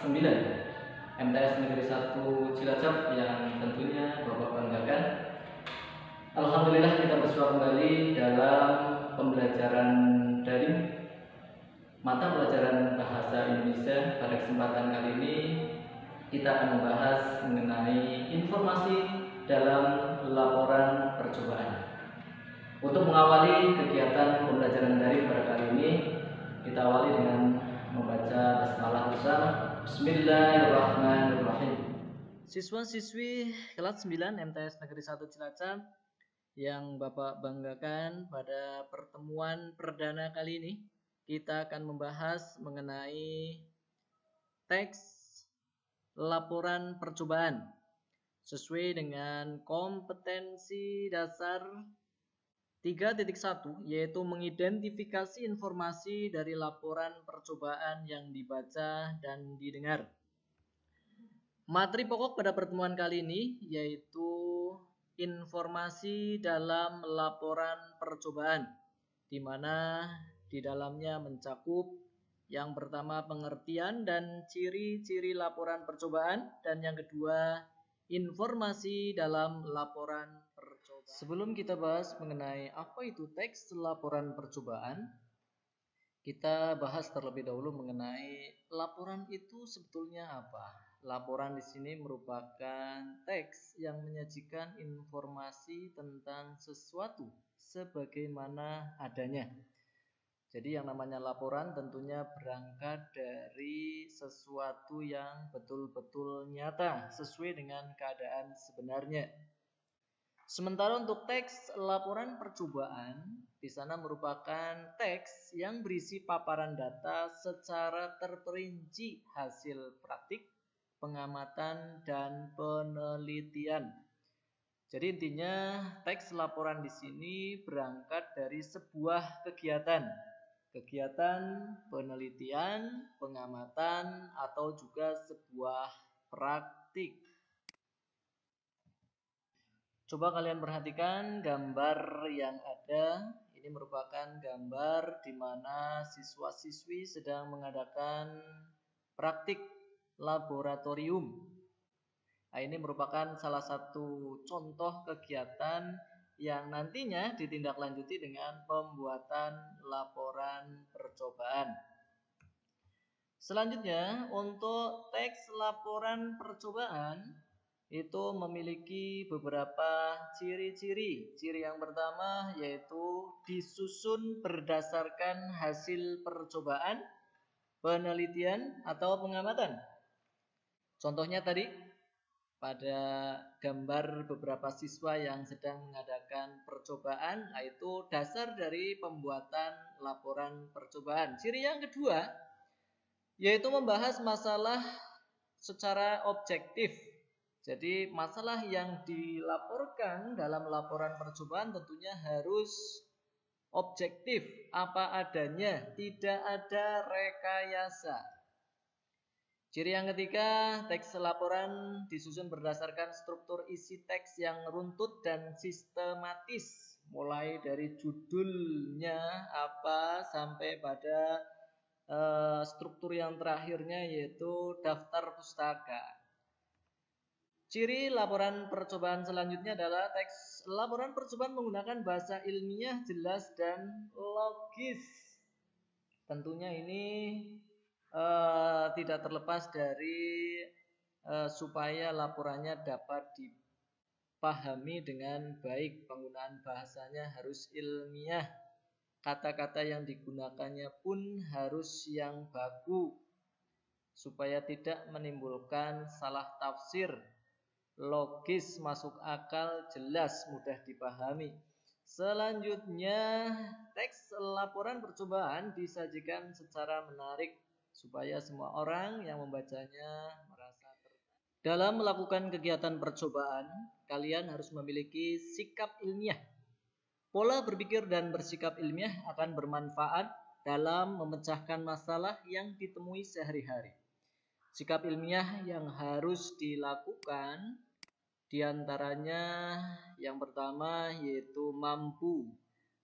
9 MTS Negeri 1 Cilacap yang tentunya Bapak banggakan. Alhamdulillah kita bersua kembali dalam pembelajaran daring mata pelajaran Bahasa Indonesia. Pada kesempatan kali ini kita akan membahas mengenai informasi dalam laporan percobaan. Untuk mengawali kegiatan pembelajaran daring pada kali ini, kita awali dengan membaca basmalah bersama. Bismillahirrahmanirrahim. Siswa-siswi kelas 9 MTS Negeri 1 Cilacap yang Bapak banggakan, pada pertemuan perdana kali ini kita akan membahas mengenai teks laporan percobaan sesuai dengan kompetensi dasar 3.1, yaitu mengidentifikasi informasi dari laporan percobaan yang dibaca dan didengar. Materi pokok pada pertemuan kali ini yaitu informasi dalam laporan percobaan, di mana di dalamnya mencakup yang pertama pengertian dan ciri-ciri laporan percobaan, dan yang kedua informasi dalam laporan percobaan. Sebelum kita bahas mengenai apa itu teks laporan percobaan, kita bahas terlebih dahulu mengenai laporan itu sebetulnya apa. Laporan di sini merupakan teks yang menyajikan informasi tentang sesuatu sebagaimana adanya. Jadi yang namanya laporan tentunya berangkat dari sesuatu yang betul-betul nyata sesuai dengan keadaan sebenarnya. Sementara untuk teks laporan percobaan, di sana merupakan teks yang berisi paparan data secara terperinci hasil praktik, pengamatan, dan penelitian. Jadi intinya teks laporan di sini berangkat dari sebuah kegiatan penelitian, pengamatan, atau juga sebuah praktik. Coba kalian perhatikan gambar yang ada. Ini merupakan gambar di mana siswa-siswi sedang mengadakan praktik laboratorium. Nah, ini merupakan salah satu contoh kegiatan yang nantinya ditindaklanjuti dengan pembuatan laporan percobaan. Selanjutnya, untuk teks laporan percobaan itu memiliki beberapa ciri-ciri. Ciri yang pertama yaitu disusun berdasarkan hasil percobaan, penelitian, atau pengamatan. Contohnya tadi pada gambar beberapa siswa yang sedang mengadakan percobaan, yaitu dasar dari pembuatan laporan percobaan. Ciri yang kedua yaitu membahas masalah secara objektif. Jadi masalah yang dilaporkan dalam laporan percobaan tentunya harus objektif, apa adanya, tidak ada rekayasa. Ciri yang ketiga, teks laporan disusun berdasarkan struktur isi teks yang runtut dan sistematis, mulai dari judulnya apa sampai pada struktur yang terakhirnya yaitu daftar pustaka. Ciri laporan percobaan selanjutnya adalah teks laporan percobaan menggunakan bahasa ilmiah, jelas, dan logis. Tentunya ini tidak terlepas dari supaya laporannya dapat dipahami dengan baik. Penggunaan bahasanya harus ilmiah, kata-kata yang digunakannya pun harus yang baku supaya tidak menimbulkan salah tafsir, logis, masuk akal, jelas, mudah dipahami. Selanjutnya, teks laporan percobaan disajikan secara menarik supaya semua orang yang membacanya merasa tertarik. Dalam melakukan kegiatan percobaan, kalian harus memiliki sikap ilmiah. Pola berpikir dan bersikap ilmiah akan bermanfaat dalam memecahkan masalah yang ditemui sehari-hari. Sikap ilmiah yang harus dilakukan diantaranya yang pertama yaitu mampu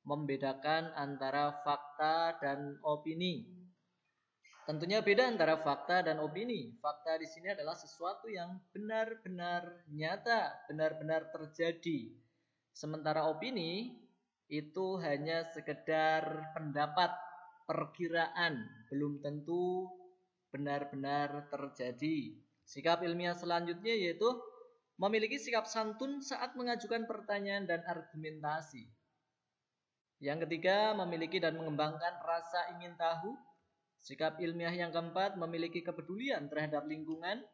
membedakan antara fakta dan opini. Tentunya beda antara fakta dan opini. Fakta di sini adalah sesuatu yang benar-benar nyata, benar-benar terjadi. Sementara opini itu hanya sekedar pendapat, perkiraan, belum tentu benar-benar terjadi. Sikap ilmiah selanjutnya yaitu memiliki sikap santun saat mengajukan pertanyaan dan argumentasi. Yang ketiga, memiliki dan mengembangkan rasa ingin tahu. Sikap ilmiah yang keempat, memiliki kepedulian terhadap lingkungan,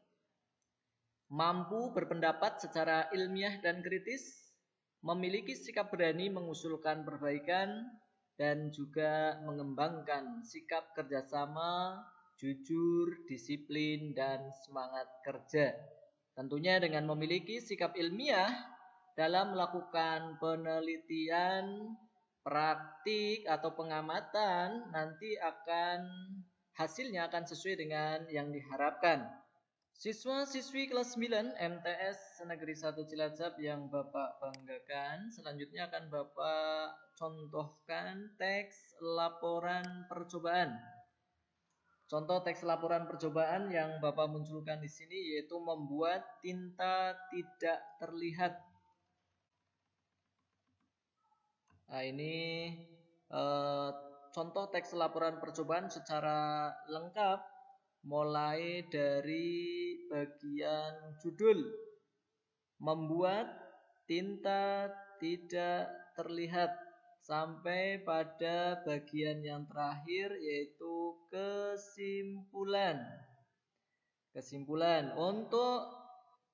mampu berpendapat secara ilmiah dan kritis, memiliki sikap berani mengusulkan perbaikan, dan juga mengembangkan sikap kerjasama, jujur, disiplin, dan semangat kerja. Tentunya dengan memiliki sikap ilmiah dalam melakukan penelitian, praktik atau pengamatan, nanti hasilnya akan sesuai dengan yang diharapkan. Siswa-siswi kelas 9 MTS Negeri 1 Cilacap yang Bapak banggakan, selanjutnya akan Bapak contohkan teks laporan percobaan. Contoh teks laporan percobaan yang Bapak munculkan di sini yaitu membuat tinta tidak terlihat. Nah, ini contoh teks laporan percobaan secara lengkap mulai dari bagian judul, membuat tinta tidak terlihat, sampai pada bagian yang terakhir yaitu kesimpulan. Untuk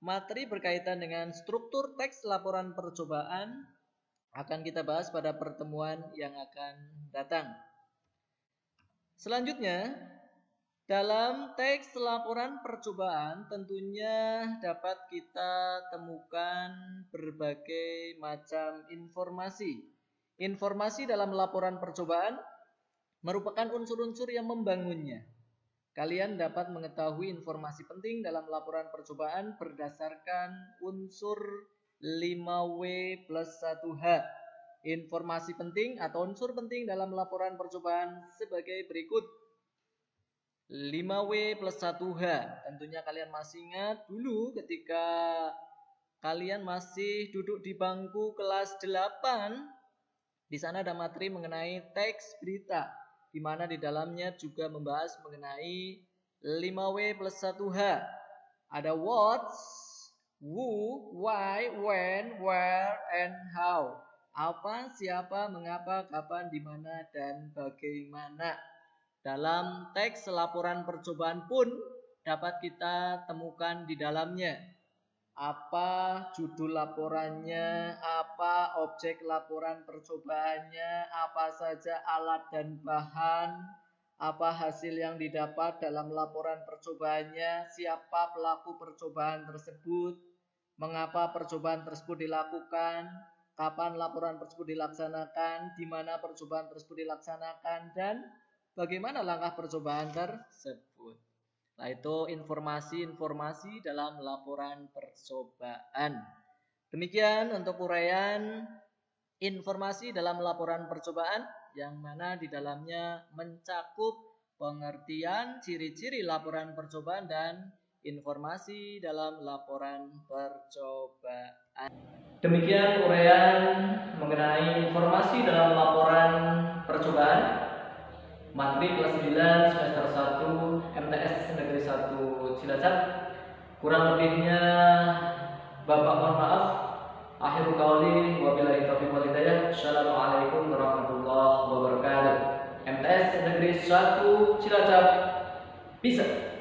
materi berkaitan dengan struktur teks laporan percobaan akan kita bahas pada pertemuan yang akan datang. Selanjutnya, dalam teks laporan percobaan tentunya dapat kita temukan berbagai macam informasi. Informasi dalam laporan percobaan merupakan unsur-unsur yang membangunnya. Kalian dapat mengetahui informasi penting dalam laporan percobaan berdasarkan unsur 5W plus 1H. Informasi penting atau unsur penting dalam laporan percobaan sebagai berikut. 5W plus 1H. Tentunya kalian masih ingat dulu ketika kalian masih duduk di bangku kelas 8. Di sana ada materi mengenai teks berita, di mana di dalamnya juga membahas mengenai 5W plus 1H. Ada what, who, why, when, where, and how. Apa, siapa, mengapa, kapan, di mana, dan bagaimana. Dalam teks laporan percobaan pun dapat kita temukan di dalamnya. Apa judul laporannya, apa objek laporan percobaannya, apa saja alat dan bahan, apa hasil yang didapat dalam laporan percobaannya, siapa pelaku percobaan tersebut, mengapa percobaan tersebut dilakukan, kapan laporan tersebut dilaksanakan, di mana percobaan tersebut dilaksanakan, dan bagaimana langkah percobaan tersebut. Nah, itu informasi-informasi dalam laporan percobaan. Demikian untuk uraian informasi dalam laporan percobaan, yang mana di dalamnya mencakup pengertian ciri-ciri laporan percobaan dan informasi dalam laporan percobaan. Demikian uraian mengenai informasi dalam laporan percobaan materi kelas 9 semester 1 MTS Negeri 1 Cilacap. Kurang lebihnya Bapak mohon maaf. Akhirul qauli wabillahi taufiq wal hidayah. Assalamualaikum warahmatullahi wabarakatuh. MTS Negeri 1 Cilacap bisa.